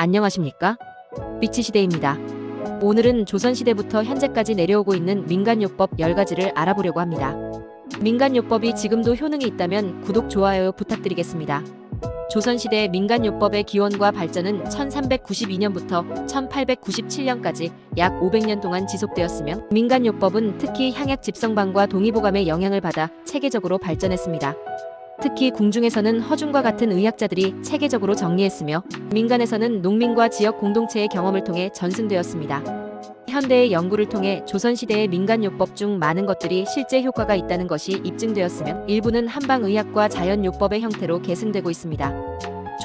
안녕하십니까? 비치시대입니다. 오늘은 조선시대부터 현재까지 내려오고 있는 민간요법 10가지를 알아보려고 합니다. 민간요법이 지금도 효능이 있다면 구독, 좋아요 부탁드리겠습니다. 조선시대 민간요법의 기원과 발전은 1392년부터 1897년까지 약 500년 동안 지속되었으며, 민간요법은 특히 향약 집성방과 동의보감의 영향을 받아 체계적으로 발전했습니다. 특히 궁중에서는 허준과 같은 의학자들이 체계적으로 정리했으며, 민간에서는 농민과 지역 공동체의 경험을 통해 전승되었습니다. 현대의 연구를 통해 조선시대의 민간요법 중 많은 것들이 실제 효과가 있다는 것이 입증되었으며, 일부는 한방의학과 자연요법의 형태로 계승되고 있습니다.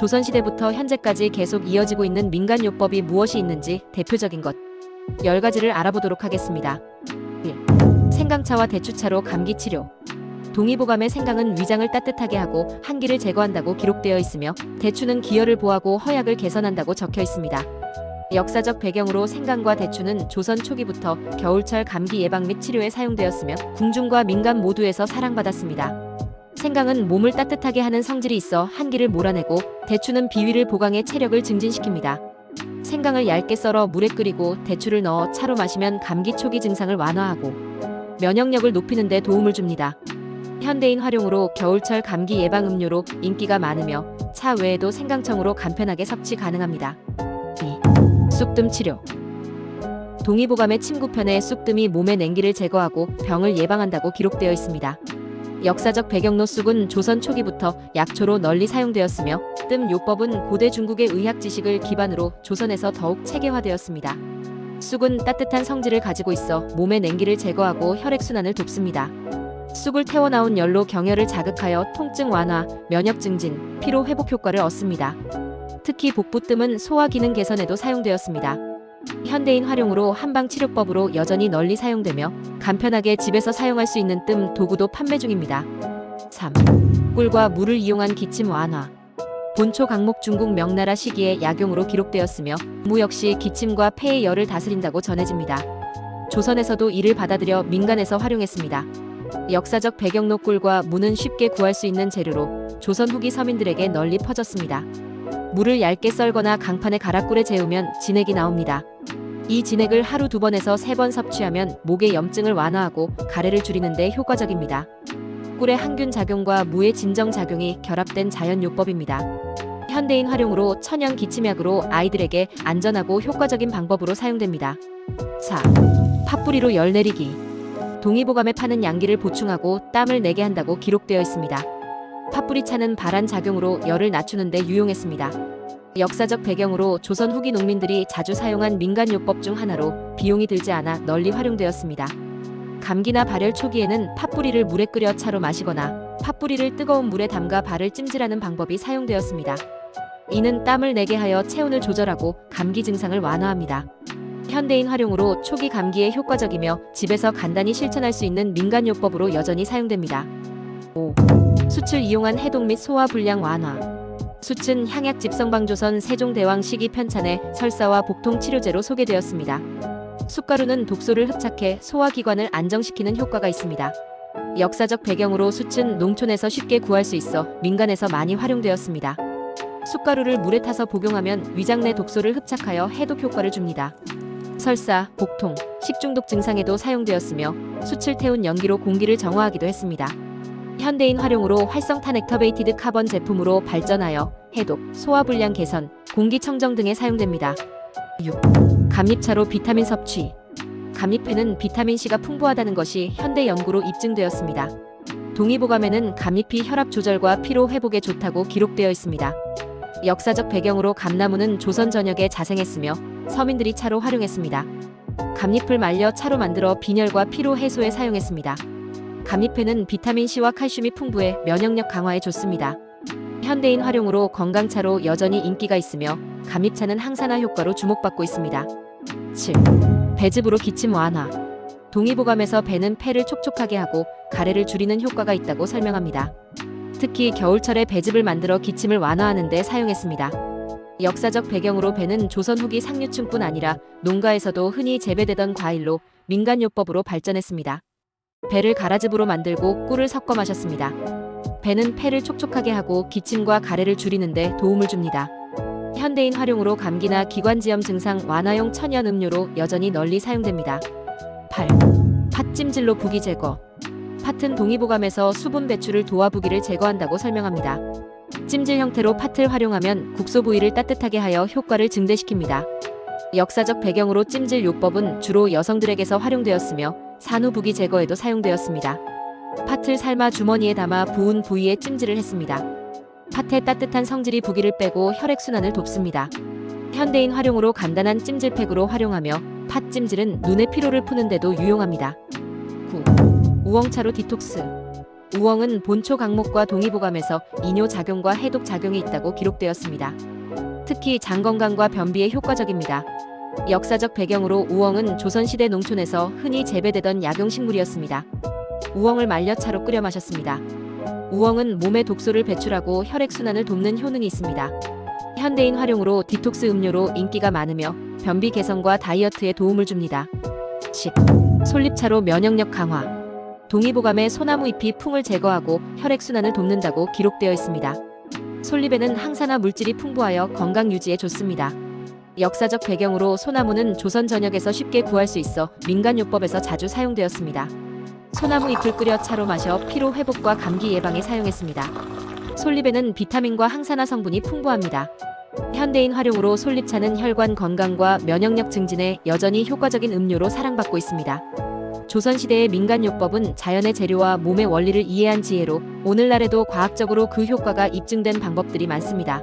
조선시대부터 현재까지 계속 이어지고 있는 민간요법이 무엇이 있는지 대표적인 것 10가지를 알아보도록 하겠습니다. 1. 생강차와 대추차로 감기치료. 동의보감의 생강은 위장을 따뜻하게 하고 한기를 제거한다고 기록되어 있으며, 대추는 기혈을 보하고 허약을 개선한다고 적혀 있습니다. 역사적 배경으로 생강과 대추는 조선 초기부터 겨울철 감기 예방 및 치료에 사용되었으며, 궁중과 민간 모두에서 사랑받았습니다. 생강은 몸을 따뜻하게 하는 성질이 있어 한기를 몰아내고, 대추는 비위를 보강해 체력을 증진시킵니다. 생강을 얇게 썰어 물에 끓이고 대추를 넣어 차로 마시면 감기 초기 증상을 완화하고 면역력을 높이는 데 도움을 줍니다. 현대인 활용으로 겨울철 감기 예방 음료로 인기가 많으며, 차 외에도 생강청으로 간편하게 섭취 가능합니다. 2. 쑥뜸 치료. 동의보감의 침구편에 쑥뜸이 몸의 냉기를 제거하고 병을 예방한다고 기록되어 있습니다. 역사적 배경로 쑥은 조선 초기부터 약초로 널리 사용되었으며, 뜸 요법은 고대 중국의 의학 지식을 기반으로 조선에서 더욱 체계화되었습니다. 쑥은 따뜻한 성질을 가지고 있어 몸의 냉기를 제거하고 혈액순환을 돕습니다. 쑥을 태워 나온 열로 경혈을 자극하여 통증 완화, 면역 증진, 피로 회복 효과를 얻습니다. 특히 복부뜸은 소화 기능 개선에도 사용되었습니다. 현대인 활용으로 한방치료법으로 여전히 널리 사용되며, 간편하게 집에서 사용할 수 있는 뜸 도구도 판매 중입니다. 3. 꿀과 물을 이용한 기침 완화. 본초 강목 중국 명나라 시기에 약용으로 기록되었으며, 무 역시 기침과 폐의 열을 다스린다고 전해집니다. 조선에서도 이를 받아들여 민간에서 활용했습니다. 역사적 배경로 꿀과 무는 쉽게 구할 수 있는 재료로 조선 후기 서민들에게 널리 퍼졌습니다. 물을 얇게 썰거나 강판에 갈아 꿀에 재우면 진액이 나옵니다. 이 진액을 하루 2번에서 3번 섭취하면 목의 염증을 완화하고 가래를 줄이는 데 효과적입니다. 꿀의 항균 작용과 무의 진정 작용이 결합된 자연요법입니다. 현대인 활용으로 천연 기침약으로 아이들에게 안전하고 효과적인 방법으로 사용됩니다. 4. 팥뿌리로 열 내리기. 동의보감에 파는 양기를 보충하고 땀을 내게 한다고 기록되어 있습니다. 팥뿌리차는 발한 작용으로 열을 낮추는 데 유용했습니다. 역사적 배경으로 조선 후기 농민들이 자주 사용한 민간요법 중 하나로 비용이 들지 않아 널리 활용되었습니다. 감기나 발열 초기에는 팥뿌리를 물에 끓여 차로 마시거나 팥뿌리를 뜨거운 물에 담가 발을 찜질하는 방법이 사용되었습니다. 이는 땀을 내게 하여 체온을 조절하고 감기 증상을 완화합니다. 현대인 활용으로 초기 감기에 효과적이며 집에서 간단히 실천할 수 있는 민간요법으로 여전히 사용됩니다. 5. 숯을 이용한 해독 및 소화 불량 완화. 숯은 향약 집성방 조선 세종대왕 시기 편찬에 설사와 복통 치료제로 소개되었습니다. 숯가루는 독소를 흡착해 소화기관을 안정시키는 효과가 있습니다. 역사적 배경으로 숯은 농촌에서 쉽게 구할 수 있어 민간에서 많이 활용되었습니다. 숯가루를 물에 타서 복용하면 위장 내 독소를 흡착하여 해독 효과를 줍니다. 설사, 복통, 식중독 증상에도 사용되었으며, 숯을 태운 연기로 공기를 정화하기도 했습니다. 현대인 활용으로 활성탄 액터베이티드 카본 제품으로 발전하여 해독, 소화불량 개선, 공기청정 등에 사용됩니다. 6. 감잎차로 비타민 섭취. 감잎에는 비타민C가 풍부하다는 것이 현대 연구로 입증되었습니다. 동의보감에는 감잎이 혈압 조절과 피로 회복에 좋다고 기록되어 있습니다. 역사적 배경으로 감나무는 조선 전역에 자생했으며, 서민들이 차로 활용했습니다. 감잎을 말려 차로 만들어 빈혈과 피로 해소에 사용했습니다. 감잎에는 비타민C와 칼슘이 풍부해 면역력 강화에 좋습니다. 현대인 활용으로 건강차로 여전히 인기가 있으며, 감잎차는 항산화 효과로 주목받고 있습니다. 7. 배즙으로 기침 완화. 동의보감에서 배는 폐를 촉촉하게 하고 가래를 줄이는 효과가 있다고 설명합니다. 특히 겨울철에 배즙을 만들어 기침을 완화하는 데 사용했습니다. 역사적 배경으로 배는 조선 후기 상류층뿐 아니라 농가에서도 흔히 재배되던 과일로 민간요법으로 발전했습니다. 배를 가라즙으로 만들고 꿀을 섞어 마셨습니다. 배는 폐를 촉촉하게 하고 기침과 가래를 줄이는 데 도움을 줍니다. 현대인 활용으로 감기나 기관지염 증상 완화용 천연 음료로 여전히 널리 사용됩니다. 8. 팥찜질로 부기 제거. 팥은 동의보감에서 수분 배출을 도와 부기를 제거한다고 설명합니다. 찜질 형태로 팥을 활용하면 국소 부위를 따뜻하게 하여 효과를 증대시킵니다. 역사적 배경으로 찜질 요법은 주로 여성들에게서 활용되었으며 산후 부기 제거에도 사용되었습니다. 팥을 삶아 주머니에 담아 부은 부위에 찜질을 했습니다. 팥의 따뜻한 성질이 부기를 빼고 혈액순환을 돕습니다. 현대인 활용으로 간단한 찜질팩으로 활용하며 팥 찜질은 눈의 피로를 푸는 데도 유용합니다. 9. 우엉차로 디톡스. 우엉은 본초 강목과 동의보감에서 이뇨작용과 해독작용이 있다고 기록되었습니다. 특히 장 건강과 변비에 효과적입니다. 역사적 배경으로 우엉은 조선시대 농촌에서 흔히 재배되던 약용식물이었습니다. 우엉을 말려 차로 끓여 마셨습니다. 우엉은 몸에 독소를 배출하고 혈액순환을 돕는 효능이 있습니다. 현대인 활용으로 디톡스 음료로 인기가 많으며 변비 개선과 다이어트에 도움을 줍니다. 10. 솔잎차로 면역력 강화. 동의보감의 소나무 잎이 풍을 제거하고 혈액순환을 돕는다고 기록되어 있습니다. 솔잎에는 항산화 물질이 풍부하여 건강 유지에 좋습니다. 역사적 배경으로 소나무는 조선 전역에서 쉽게 구할 수 있어 민간요법에서 자주 사용되었습니다. 소나무 잎을 끓여 차로 마셔 피로 회복과 감기 예방에 사용했습니다. 솔잎에는 비타민과 항산화 성분이 풍부합니다. 현대인 활용으로 솔잎차는 혈관 건강과 면역력 증진에 여전히 효과적인 음료로 사랑받고 있습니다. 조선시대의 민간요법은 자연의 재료와 몸의 원리를 이해한 지혜로 오늘날에도 과학적으로 그 효과가 입증된 방법들이 많습니다.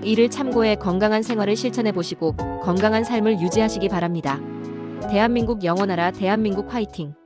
이를 참고해 건강한 생활을 실천해 보시고 건강한 삶을 유지하시기 바랍니다. 대한민국 영원하라. 대한민국 화이팅!